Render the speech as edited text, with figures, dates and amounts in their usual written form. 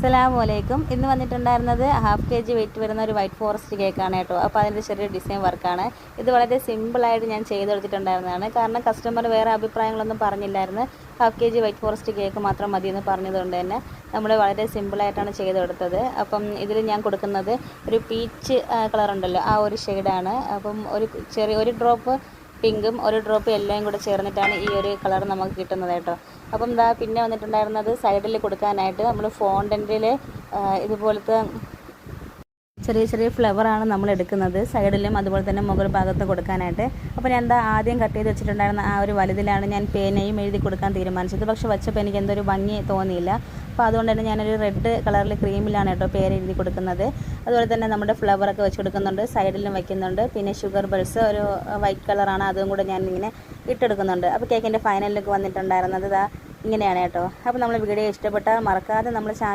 അസ്സലാമലൈക്കും. ഇന്ന് വന്നിട്ടുണ്ടായിരുന്നത് ഹാഫ് kg വെയിറ്റ് വരുന്ന ഒരു വൈറ്റ് ഫോറസ്റ്റ് കേക്കാണ് കേട്ടോ. അപ്പോൾ അതിൻ്റെ ചെറിയ ഡിസൈൻ വർക്കാണ്. ഇത് വളരെ സിമ്പിളായിട്ട് ഞാൻ ചെയ്തെടുത്തിട്ടുണ്ടായിരുന്നതാണ്. കാരണം കസ്റ്റമർ വേറെ അഭിപ്രായങ്ങളൊന്നും പറഞ്ഞില്ലായിരുന്നു. Half kg white forest cake മാത്രം മതിയെന്ന് പറഞ്ഞതുകൊണ്ട് തന്നെ നമ്മൾ വളരെ സിമ്പിളായിട്ടാണ് ചെയ്തെടുത്തത്. അപ്പം ഇതിൽ ഞാൻ കൊടുക്കുന്നത് ഒരു പീച്ച് കളറുണ്ടല്ലോ, ആ ഒരു ഷെയ്ഡാണ്. അപ്പം ഒരു ഡ്രോപ്പ് പിങ്കും ഒരു ഡ്രോപ്പ് യെല്ലോയും കൂടെ ചേർന്നിട്ടാണ് ഈ ഒരു കളർ നമുക്ക് കിട്ടുന്നത് കേട്ടോ. അപ്പം പിന്നെ വന്നിട്ടുണ്ടായിരുന്നത് സൈഡിൽ കൊടുക്കാനായിട്ട് നമ്മൾ ഫോണ്ടൻറ്റിൽ ഇതുപോലത്തെ ചെറിയ ചെറിയ ഫ്ലവറാണ് നമ്മൾ എടുക്കുന്നത്, സൈഡിലും അതുപോലെ തന്നെ മുകൾ ഭാഗത്ത് കൊടുക്കാനായിട്ട്. അപ്പോൾ ഞാൻ ആദ്യം കട്ട് ചെയ്ത് വെച്ചിട്ടുണ്ടായിരുന്ന ആ ഒരു വലുതിലാണ് ഞാൻ പേനയും എഴുതി കൊടുക്കാൻ തീരുമാനിച്ചത്. പക്ഷേ വെച്ചപ്പോൾ എനിക്ക് എന്തൊരു ഭംഗി തോന്നിയില്ല. അപ്പോൾ അതുകൊണ്ട് തന്നെ ഞാനൊരു റെഡ് കളറിൽ ക്രീമിലാണ് കേട്ടോ പേര് എഴുതി കൊടുക്കുന്നത്. അതുപോലെ തന്നെ നമ്മുടെ ഫ്ലവറൊക്കെ വെച്ച് കൊടുക്കുന്നുണ്ട്, സൈഡിലും വയ്ക്കുന്നുണ്ട്. പിന്നെ ഷുഗർ ബൾസ് ഒരു വൈറ്റ് കളറാണ്, അതും കൂടെ ഞാനിങ്ങനെ ഇട്ടെടുക്കുന്നുണ്ട്. അപ്പോൾ കേക്കിൻ്റെ ഫൈനൽ ലുക്ക് വന്നിട്ടുണ്ടായിരുന്നത് ഇങ്ങനെയാണ് കേട്ടോ. അപ്പോൾ നമ്മൾ വീഡിയോ ഇഷ്ടപ്പെട്ടാൽ മറക്കാതെ നമ്മൾ